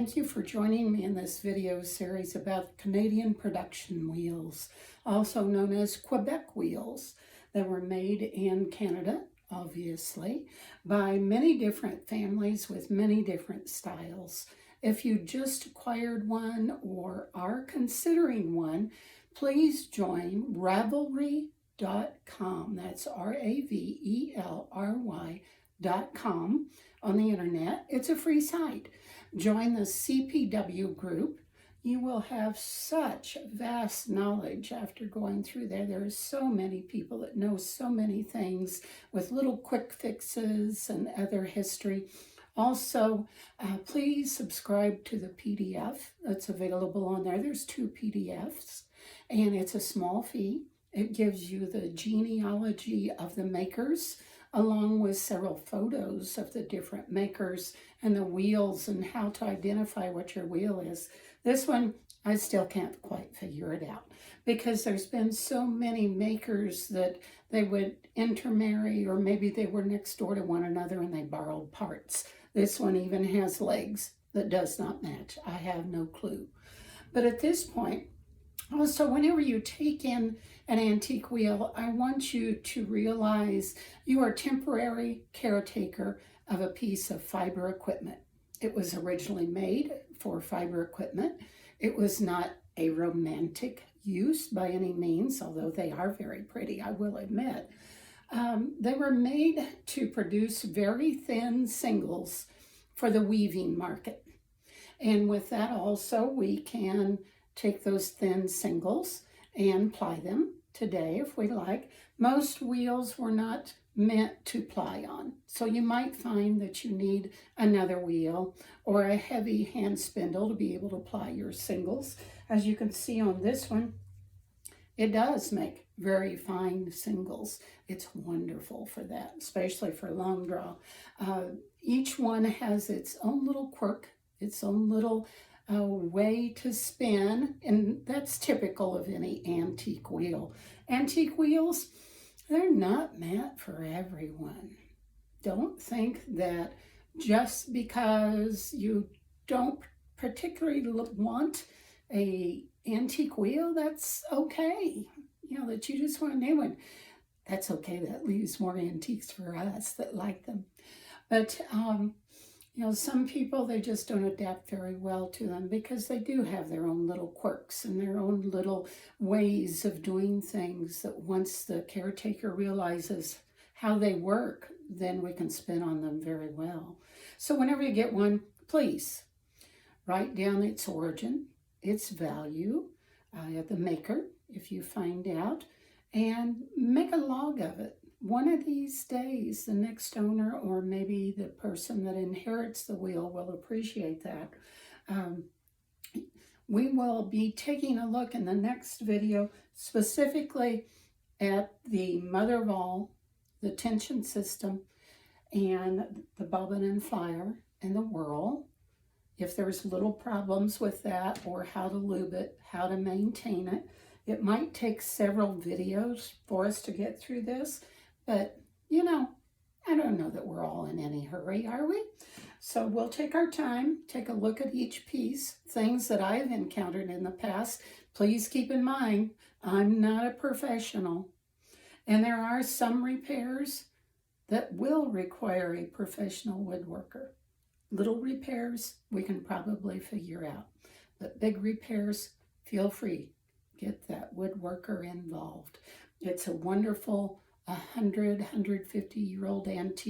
Thank you for joining me in this video series about Canadian production wheels, also known as Quebec wheels, that were made in Canada, obviously, by many different families with many different styles. If you just acquired one or are considering one, please join Ravelry.com. That's Ravelry.com on the internet. It's a free site. Join the CPW group. You will have such vast knowledge after going through there. There are so many people that know so many things with little quick fixes and other history. Also, please subscribe to the PDF that's available on there. There's 2 PDFs, and it's a small fee. It gives you the genealogy of the makers, along with several photos of the different makers and the wheels and how to identify what your wheel is. This one, I still can't quite figure it out because there's been so many makers that they would intermarry, or maybe they were next door to one another and they borrowed parts. This one even has legs that does not match. I have no clue. But at this point, also, whenever you take in an antique wheel, I want you to realize you are temporary caretaker of a piece of fiber equipment. It was originally made for fiber equipment. It was not a romantic use by any means, although they are very pretty, I will admit. They were made to produce very thin singles for the weaving market. And with that also, we can take those thin singles and ply them today if we like. Most wheels were not meant to ply on, so you might find that you need another wheel or a heavy hand spindle to be able to ply your singles. As you can see on this one, it does make very fine singles. It's wonderful for that, especially for long draw. Each one has its own little quirk, its own little way to spin, and that's typical of any antique wheel. Antique wheels, they're not meant for everyone. Don't think that just because you don't particularly want a antique wheel, that's okay. That you just want a new one. That's okay. That leaves more antiques for us that like them. But some people, they just don't adapt very well to them because they do have their own little quirks and their own little ways of doing things that once the caretaker realizes how they work, then we can spin on them very well. So whenever you get one, please write down its origin, its value, the maker, if you find out, and make a log of it. One of these days, the next owner, or maybe the person that inherits the wheel, will appreciate that. We will be taking a look in the next video specifically at the mother of all, the tension system, and the bobbin and flyer, and the whirl. If there's little problems with that, or how to lube it, how to maintain it. It might take several videos for us to get through this, but I don't know that we're all in any hurry, are we? So we'll take our time, take a look at each piece, things that I've encountered in the past. Please keep in mind, I'm not a professional, and there are some repairs that will require a professional woodworker. Little repairs we can probably figure out, but big repairs, feel free, get that woodworker involved. It's a wonderful 150-year-old antique.